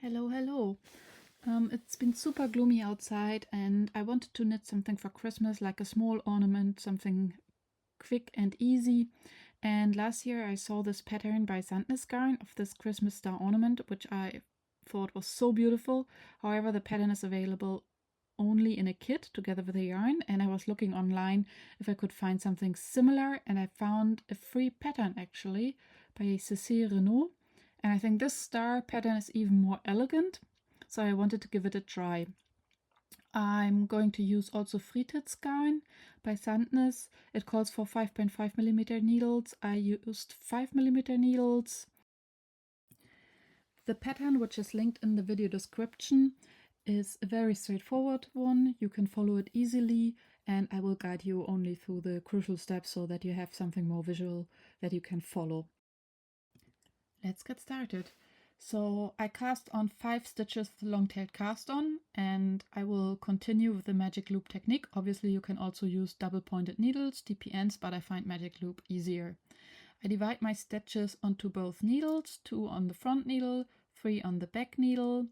Hello, hello. It's been super gloomy outside and I wanted to knit something for Christmas, like a small ornament, something quick and easy. And last year I saw this pattern by Grün of this Christmas star ornament, which I thought was so beautiful. However, the pattern is available only in a kit together with a yarn, and I was looking online if I could find something similar, and I found a free pattern actually by Cecile Renaud. And I think this star pattern is even more elegant, so I wanted to give it a try. I'm going to use also Fritidsgarn by Sandnes. It calls for 5.5mm needles. I used 5mm needles. The pattern, which is linked in the video description, is a very straightforward one. You can follow it easily, and I will guide you only through the crucial steps so that you have something more visual that you can follow. Let's get started. So I cast on 5 stitches with long-tailed cast on, and I will continue with the magic loop technique. Obviously you can also use double-pointed needles, DPNs, but I find magic loop easier. I divide my stitches onto both needles, 2 on the front needle, 3 on the back needle.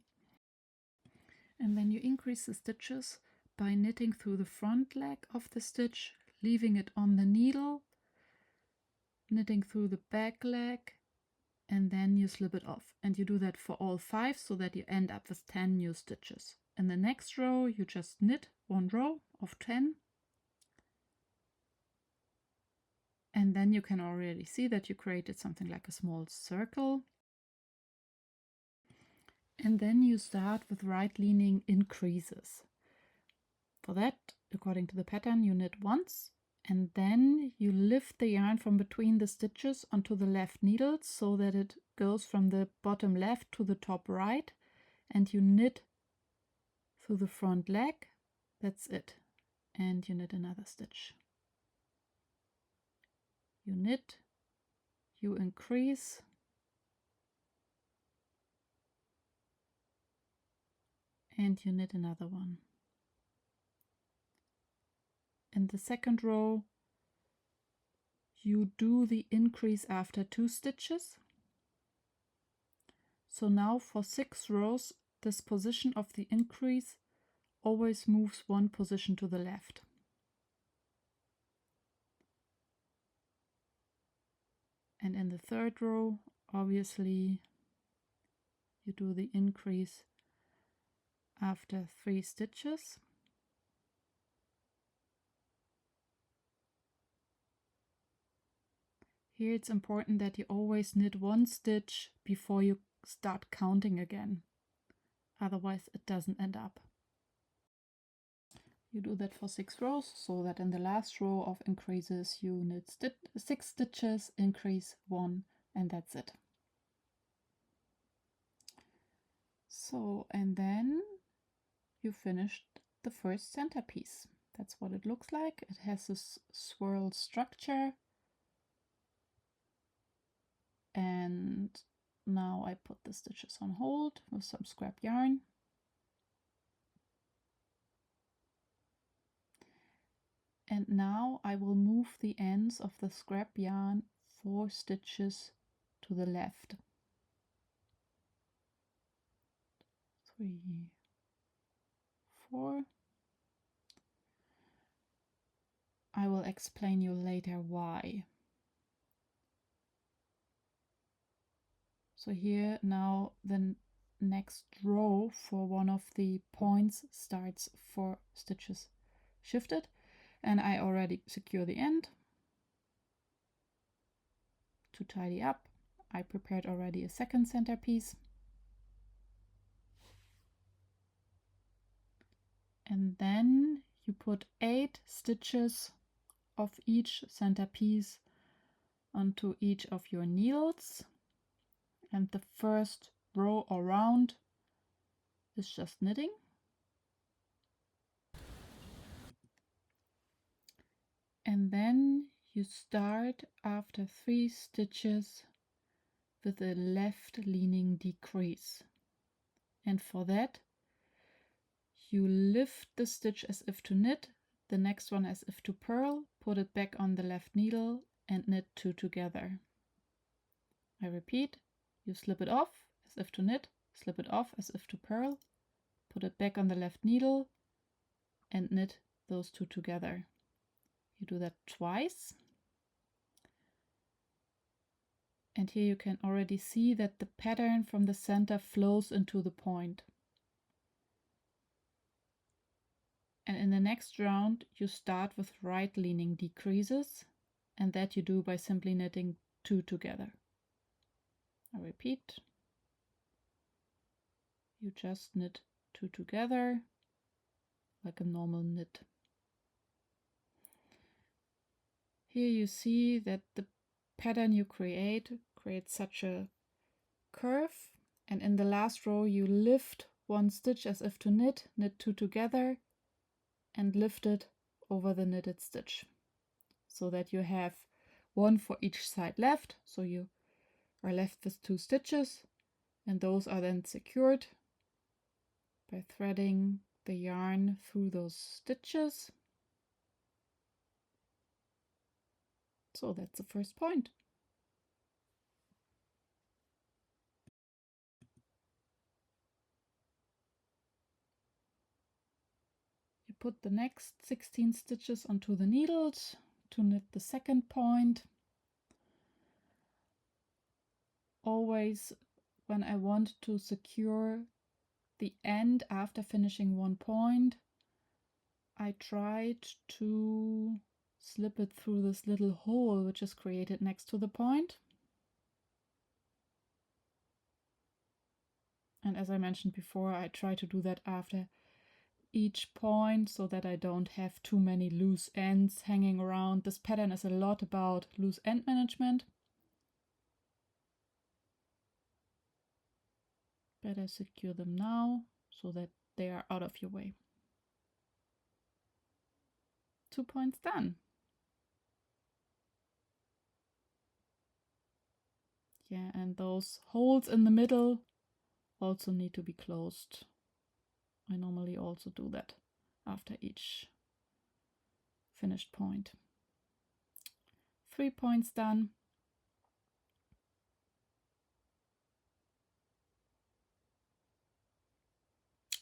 And then you increase the stitches by knitting through the front leg of the stitch, leaving it on the needle, knitting through the back leg, and then you slip it off. And you do that for all 5 so that you end up with 10 new stitches. In the next row you just knit 1 row of 10, and then you can already see that you created something like a small circle. And then you start with right leaning increases. For that, according to the pattern, you knit once, and then you lift the yarn from between the stitches onto the left needle so that it goes from the bottom left to the top right, and you knit through the front leg. That's it. And you knit another stitch. You knit, you increase, and you knit another one. In the second row, you do the increase after 2 stitches. So now for 6 rows, this position of the increase always moves 1 position to the left. And in the third row, obviously, you do the increase after 3 stitches. Here it's important that you always knit 1 stitch before you start counting again. Otherwise it doesn't end up. You do that for 6 rows, so that in the last row of increases you knit 6 stitches, increase 1, and that's it. So, and then you finished the first centerpiece. That's what it looks like. It has this swirl structure. And now I put the stitches on hold with some scrap yarn. And now I will move the ends of the scrap yarn 4 stitches to the left. 3, 4. I will explain you later why. So here now the next row for one of the points starts 4 stitches shifted, and I already secure the end. To tidy up, I prepared already a second centerpiece. And then you put 8 stitches of each centerpiece onto each of your needles. And the first row or round is just knitting. And then you start after 3 stitches with a left leaning decrease. And for that, you lift the stitch as if to knit, the next one as if to purl, put it back on the left needle and knit 2 together. I repeat. You slip it off as if to knit, slip it off as if to purl, put it back on the left needle and knit those two together. You do that twice. And here you can already see that the pattern from the center flows into the point. And in the next round, you start with right leaning decreases, and that you do by simply knitting two together. I repeat, you just knit two together like a normal knit. Here you see that the pattern you creates such a curve, and in the last row you lift one stitch as if to knit two together, and lift it over the knitted stitch, so that you have one for each side left. So you are left with two stitches, and those are then secured by threading the yarn through those stitches. So that's the first point. You put the next 16 stitches onto the needles to knit the second point. Always when I want to secure the end after finishing one point, I tried to slip it through this little hole which is created next to the point. And as I mentioned before, I try to do that after each point so that I don't have too many loose ends hanging around. This pattern is a lot about loose end management. Better secure them now so that they are out of your way. 2 points done. Yeah, and those holes in the middle also need to be closed. I normally also do that after each finished point. 3 points done.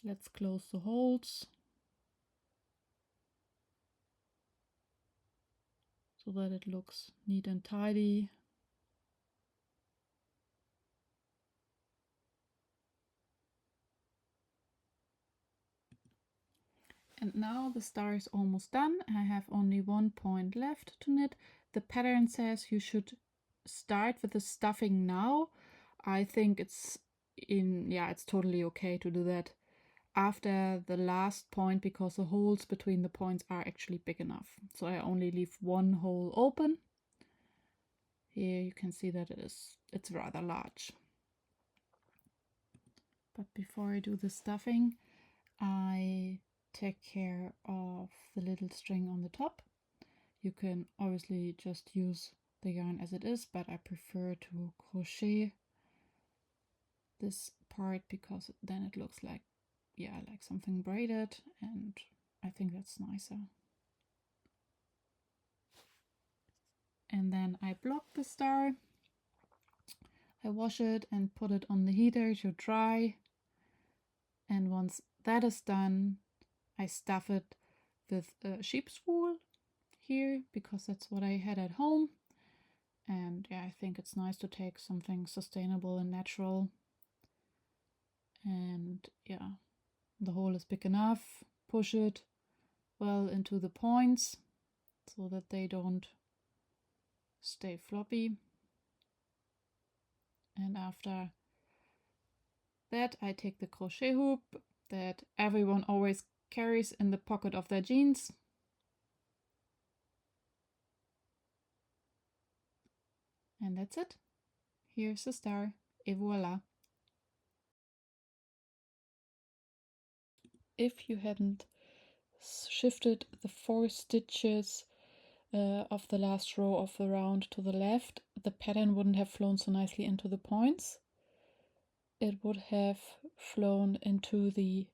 Let's close the holes so that it looks neat and tidy. And now the star is almost done. I have only 1 point left to knit. The pattern says you should start with the stuffing now. I think it's totally okay to do that after the last point, because the holes between the points are actually big enough. So I only leave one hole open. Here you can see that it's rather large. But before I do the stuffing, I take care of the little string on the top. You can obviously just use the yarn as it is, but I prefer to crochet this part because then it looks like something braided, and I think that's nicer. And then I block the star. I wash it and put it on the heater to dry. And once that is done, I stuff it with sheep's wool here because that's what I had at home. And yeah, I think it's nice to take something sustainable and natural. And yeah, the hole is big enough. Push it well into the points so that they don't stay floppy. And after that, I take the crochet hoop that everyone always carries in the pocket of their jeans. And that's it. Here's the star. Et voila. If you hadn't shifted the 4 stitches of the last row of the round to the left, the pattern wouldn't have flown so nicely into the points. It would have flown into the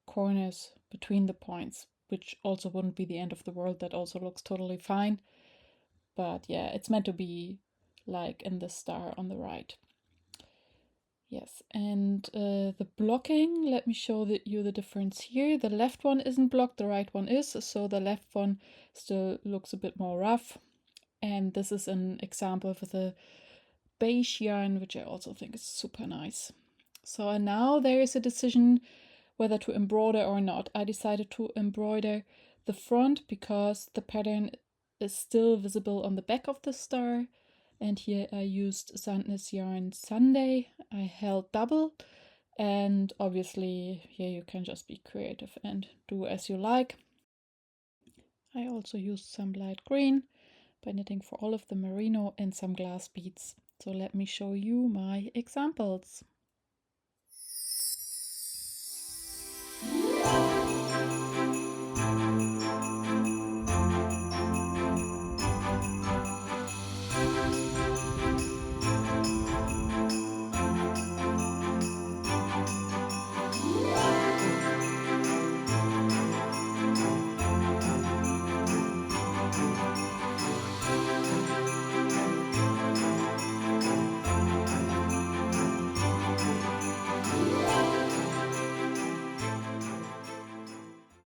corners between the points, which also wouldn't be the end of the world. That also looks totally fine. But yeah, it's meant to be like in the star on the right. Yes, and the blocking, let me show you the difference here. The left one isn't blocked, the right one is, so the left one still looks a bit more rough. And this is an example with a beige yarn, which I also think is super nice. So and now there is a decision whether to embroider or not. I decided to embroider the front because the pattern is still visible on the back of the star. And here I used Sandnes yarn Sunday. I held double, and obviously here you can just be creative and do as you like. I also used some light green by knitting for all of the merino and some glass beads. So let me show you my examples.